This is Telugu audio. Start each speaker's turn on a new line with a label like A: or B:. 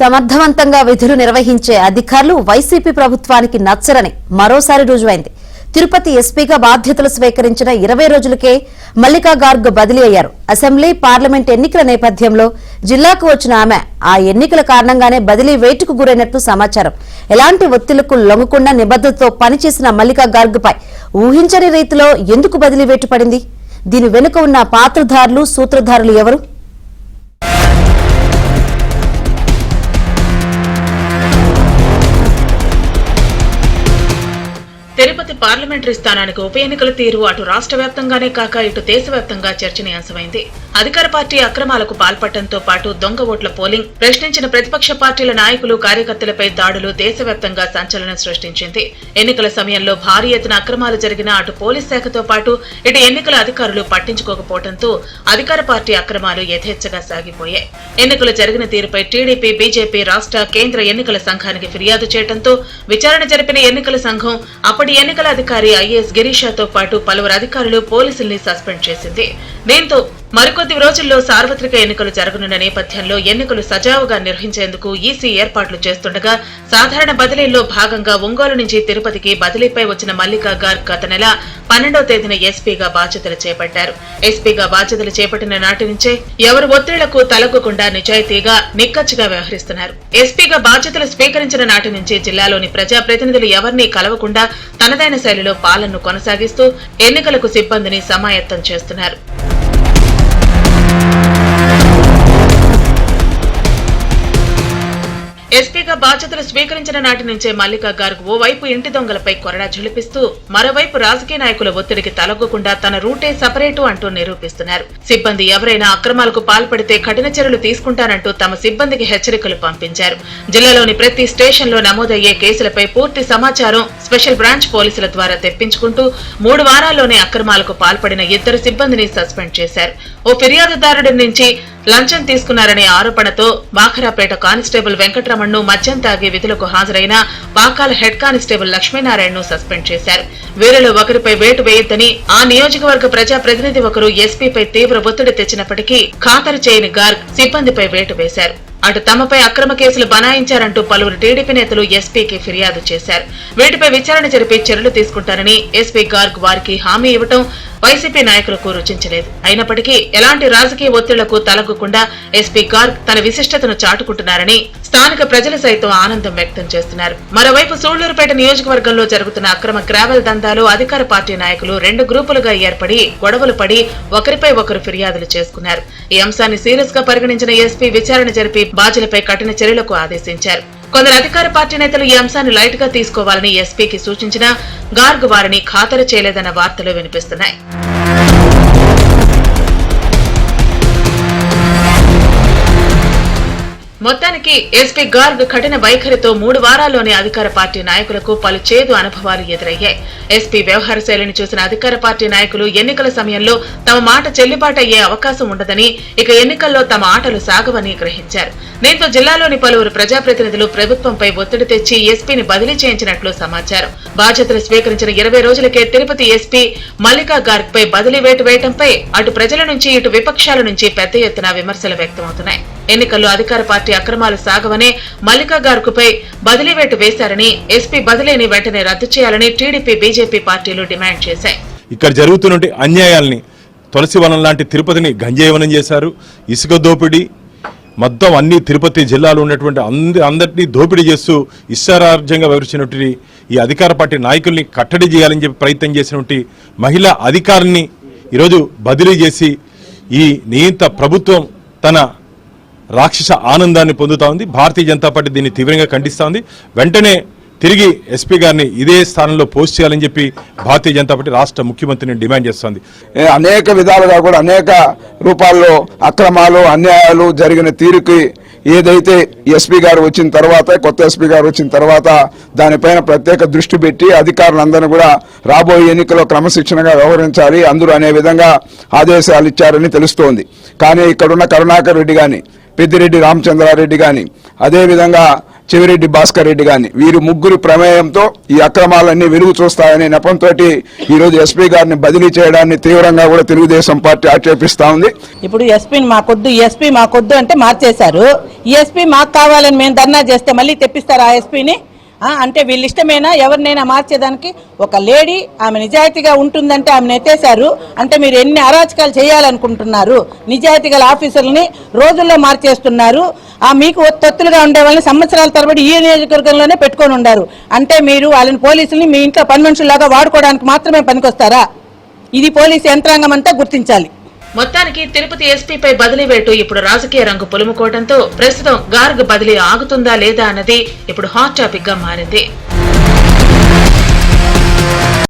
A: సమర్థవంతంగా విధులు నిర్వహించే అధికారులు వైసీపీ ప్రభుత్వానికి నచ్చరని మరోసారి రుజువైంది. తిరుపతి ఎస్పీగా బాధ్యతలు స్వీకరించిన 20 రోజులకే మల్లికా గార్గ్ బదిలీ అయ్యారు. అసెంబ్లీ, పార్లమెంట్ ఎన్నికల నేపథ్యంలో జిల్లాకు వచ్చిన ఆమె ఆ ఎన్నికల కారణంగానే బదిలీ వేటుకు గురైనట్లు సమాచారం. ఎలాంటి ఒత్తిళ్లకు లొంగకుండా నిబద్ధతతో పనిచేసిన మల్లికా గార్గ్ పై ఊహించని రీతిలో ఎందుకు బదిలీ వేటు పడింది? దీని వెనుక ఉన్న పాత్రధారులు, సూత్రధారులు ఎవరు?
B: తిరుపతి పార్లమెంటరీ స్థానానికి ఉప ఎన్నికల తీరు అటు రాష్ట్ర వ్యాప్తంగానే కాక ఇటు దేశవ్యాప్తంగా చర్చనీయాంశమైంది. అధికార పార్టీ అక్రమాలకు పాల్పడటంతో పాటు దొంగ ఓట్ల పోలింగ్, ప్రశ్నించిన ప్రతిపక్ష పార్టీల నాయకులు, కార్యకర్తలపై దాడులు దేశవ్యాప్తంగా సంచలనం సృష్టించింది. ఎన్నికల సమయంలో భారీ ఎత్తున అక్రమాలు జరిగిన అటు పోలీస్ శాఖతో పాటు ఇటు ఎన్నికల అధికారులు పట్టించుకోకపోవడంతో అధికార పార్టీ అక్రమాలు యథేచ్ఛగా సాగిపోయాయి. ఎన్నికలు జరిగిన తీరుపై టీడీపీ, బీజేపీ రాష్ట్ర, కేంద్ర ఎన్నికల సంఘానికి ఫిర్యాదు చేయడంతో విచారణ జరిపిన ఎన్నికల సంఘం అప్పటి ఎన్నికల అధికారి ఐఏఎస్ గిరీషాతో పాటు పలువురు అధికారులు, పోలీసుల్ని సస్పెండ్ చేసింది. దీంతో మరికొద్ది రోజుల్లో సార్వత్రిక ఎన్నికలు జరగనున్న నేపథ్యంలో ఎన్నికలు సజావుగా నిర్వహించేందుకు ఈసీ ఏర్పాట్లు చేస్తుండగా సాధారణ బదిలీల్లో భాగంగా ఒంగోలు నుంచి తిరుపతికి బదిలీపై వచ్చిన మల్లికా గార్గ్ గత నెల 12వ తేదీన ఎస్పీగా బాధ్యతలు చేపట్టారు. ఎస్పీగా బాధ్యతలు చేపట్టిన నాటి నుంచే ఎవరు ఒత్తిళ్లకు తలగ్గకుండా నిజాయితీగా, నిక్కచ్చిగా వ్యవహరిస్తున్నారు. ఎస్పీగా బాధ్యతలు స్వీకరించిన నాటి నుంచి జిల్లాలోని ప్రజాప్రతినిధులు ఎవరినీ కలవకుండా తనదైన శైలిలో పాలనను కొనసాగిస్తూ ఎన్నికలకు సిబ్బందిని సమాయత్తం చేస్తున్నారు. ఎస్పీగా బాధ్యతలు స్వీకరించిన నాటి నుంచే మల్లికా గార్గ్ ఓవైపు ఇంటి దొంగలపై కొరడా ఝుళిపిస్తూ మరోవైపు రాజకీయ నాయకుల ఒత్తిడికి తలగ్గకుండా తన రూటే సపరేటు అంటూ నిరూపిస్తున్నారు. సిబ్బంది ఎవరైనా అక్రమాలకు పాల్పడితే కఠిన చర్యలు తీసుకుంటానంటూ తమ సిబ్బందికి హెచ్చరికలు పంపించారు. జిల్లాలోని ప్రతి స్టేషన్లో నమోదయ్యే కేసులపై పూర్తి సమాచారం స్పెషల్ బ్రాంచ్ పోలీసుల ద్వారా తెప్పించుకుంటూ 3 వారాల్లోనే అక్రమాలకు పాల్పడిన 2 సిబ్బందిని సస్పెండ్ చేశారు. ఓ ఫిర్యాదుదారుడి నుంచి లంచం తీసుకున్నారనే ఆరోపణతో బాఖరాపేట కానిస్టేబుల్ వెంకటరమణ్ను మద్యం తాగి విధులకు హాజరైన పాకాల హెడ్ కానిస్టేబుల్ లక్ష్మీనారాయణను సస్పెండ్ చేశారు. వీరిలో ఒకరిపై వేటు వేయొద్దని ఆ నియోజకవర్గ ప్రజాప్రతినిధి ఒకరు ఎస్పీపై తీవ్ర ఒత్తిడి తెచ్చినప్పటికీ ఖాతరు చేయని గార్గ్ సిబ్బందిపై వేటు వేశారు. అటు తమపై అక్రమ కేసులు బనాయించారంటూ పలువురు టీడీపీ నేతలు ఎస్పీకి ఫిర్యాదు చేశారు. వీటిపై విచారణ జరిపి చర్యలు తీసుకుంటారని ఎస్పీ గార్గ్ వారికి హామీ ఇవ్వటం వైసీపీ నాయకులకు రుచించలేదు. అయినప్పటికీ ఎలాంటి రాజకీయ ఒత్తిళ్లకు తలగ్గకుండా ఎస్పీ గార్గ్ తన విశిష్టతను చాటుకుంటున్నారని స్థానిక ప్రజలు సైతం ఆనందం వ్యక్తం చేస్తున్నారు. మరోవైపు సూళ్లూరుపేట నియోజకవర్గంలో జరుగుతున్న అక్రమ గ్రావెల్ దందాలు అధికార పార్టీ నాయకులు 2 గ్రూపులుగా ఏర్పడి గొడవలు పడి ఒకరిపై ఒకరు ఫిర్యాదులు చేసుకున్నారు. ఈ అంశాన్ని సీరియస్ గా పరిగణించిన ఎస్పీ విచారణ జరిపి బాధ్యులపై కఠిన చర్యలకు ఆదేశించారు. కొందరు అధికార పార్టీ నేతలు ఈ అంశాన్ని లైట్ గా తీసుకోవాలని ఎస్పీకి సూచించినా గార్గ్ వారిని ఖాతరు చేయలేదన్న వార్తలు వినిపిస్తున్నాయి. మొత్తానికి ఎస్పీ గార్గ్ కఠిన వైఖరితో 3 వారాల్లోనే అధికార పార్టీ నాయకులకు పలు చేదు అనుభవాలు ఎదురయ్యాయి. ఎస్పీ వ్యవహార శైలిని చూసిన అధికార పార్టీ నాయకులు ఎన్నికల సమయంలో తమ మాట చెల్లుబాటు అయ్యే అవకాశం ఉండదని, ఇక ఎన్నికల్లో తమ ఆటలు సాగవని గ్రహించారు. దీంతో జిల్లాలోని పలువురు ప్రజాప్రతినిధులు ప్రభుత్వంపై ఒత్తిడి తెచ్చి ఎస్పీని బదిలీ చేయించినట్లు సమాచారం. బాధ్యతలు స్వీకరించిన 20 రోజులకే తిరుపతి ఎస్పీ మల్లికా గార్గ్ పై బదిలీ వేటు వేయడంపై అటు ప్రజల నుంచి ఇటు విపక్షాల నుంచి పెద్ద ఎత్తున విమర్శలు వ్యక్తమవుతున్నాయి. ఎన్నికల్లో అధికార పార్టీ అక్రమాలు సాగవనే మల్లికా గార్గ్ పై బదిలీ వేటు వేశారని, ఎస్పీ బదిలీని వెంటనే రద్దు చేయాలని టీడీపీ, బీజేపీ పార్టీలు డిమాండ్ చేశాయి.
C: ఇక్కడ జరుగుతున్న అన్యాయాల్ని, తులసివనం లాంటి తిరుపతిని గంజాయవనం చేశారు. ఇసుక దోపిడీ మొత్తం అన్ని తిరుపతి జిల్లాలో ఉన్నటువంటి అందరినీ దోపిడీ చేస్తూ ఇష్టారాజ్యంగా వివరించినటువంటి ఈ అధికార పార్టీ నాయకుల్ని కట్టడి చేయాలని చెప్పి ప్రయత్నం చేసినటువంటి మహిళా అధికారిని ఈరోజు బదిలీ చేసి ఈ నియంత ప్రభుత్వం తన రాక్షస ఆనందాన్ని పొందుతా ఉంది. భారతీయ జనతా పార్టీ దీన్ని తీవ్రంగా ఖండిస్తూ ఉంది. వెంటనే తిరిగి ఎస్పీ గారిని ఇదే స్థానంలో పోస్ట్ చేయాలని చెప్పి భారతీయ జనతా పార్టీ రాష్ట్ర ముఖ్యమంత్రిని డిమాండ్ చేస్తోంది.
D: అనేక విధాలుగా కూడా అనేక రూపాల్లో అక్రమాలు, అన్యాయాలు జరిగిన తీరుకి ఏదైతే ఎస్పీ గారు వచ్చిన తర్వాత, కొత్త ఎస్పీ గారు వచ్చిన తర్వాత దానిపైన ప్రత్యేక దృష్టి పెట్టి అధికారులందరూ కూడా రాబోయే ఎన్నికల్లో క్రమశిక్షణగా వ్యవహరించాలి అందరూ అనే విధంగా ఆదేశాలు ఇచ్చారని తెలుస్తోంది. కానీ ఇక్కడున్న కరుణాకర్ రెడ్డి కానీ, పెద్దిరెడ్డి రామచంద్రారెడ్డి కానీ, అదేవిధంగా చెవిరెడ్డి భాస్కర్ రెడ్డి గారిని, వీరి ముగ్గురి ప్రమేయంతో ఈ అక్రమాలన్నీ వెలుగు చూస్తాయనే నెపంతో ఈరోజు ఎస్పీ గారిని బదిలీ చేయడాన్ని తీవ్రంగా కూడా తెలుగుదేశం పార్టీ ఆక్షేపిస్తా ఉంది.
E: ఇప్పుడు ఎస్పీని మాకొద్దు అంటే మార్చేశారు. ఈ ఎస్పీ మాకు కావాలని మేము ధర్నా చేస్తే మళ్ళీ తెప్పిస్తారు ఆ ఎస్పీని. అంటే వీళ్ళ ఇష్టమేనా ఎవరినైనా మార్చేదానికి? ఒక లేడీ ఆమె నిజాయితీగా ఉంటుందంటే ఆమెను ఎత్తేశారు. అంటే మీరు ఎన్ని అరాచకాలు చేయాలనుకుంటున్నారు? నిజాయితీ గల ఆఫీసర్లని రోజుల్లో మార్చేస్తున్నారు. మీకు తొత్తులుగా ఉండే వాళ్ళని సంవత్సరాల తరబడి ఈ నియోజకవర్గంలోనే పెట్టుకొని ఉండారు. అంటే మీరు వాళ్ళని పోలీసుల్ని మీ ఇంట్లో పని మనుషుల్లాగా వాడుకోవడానికి మాత్రమే పనికొస్తారా? ఇది పోలీసు యంత్రాంగం అంతా గుర్తించాలి.
B: మొత్తానికి తిరుపతి ఎస్పీపై బదిలీ వేటు ఇప్పుడు రాజకీయ రంగు పులుముకోవడంతో ప్రస్తుతం గార్గ్ బదిలీ ఆగుతుందా లేదా అన్నది ఇప్పుడు హాట్ టాపిక్ గా మారింది.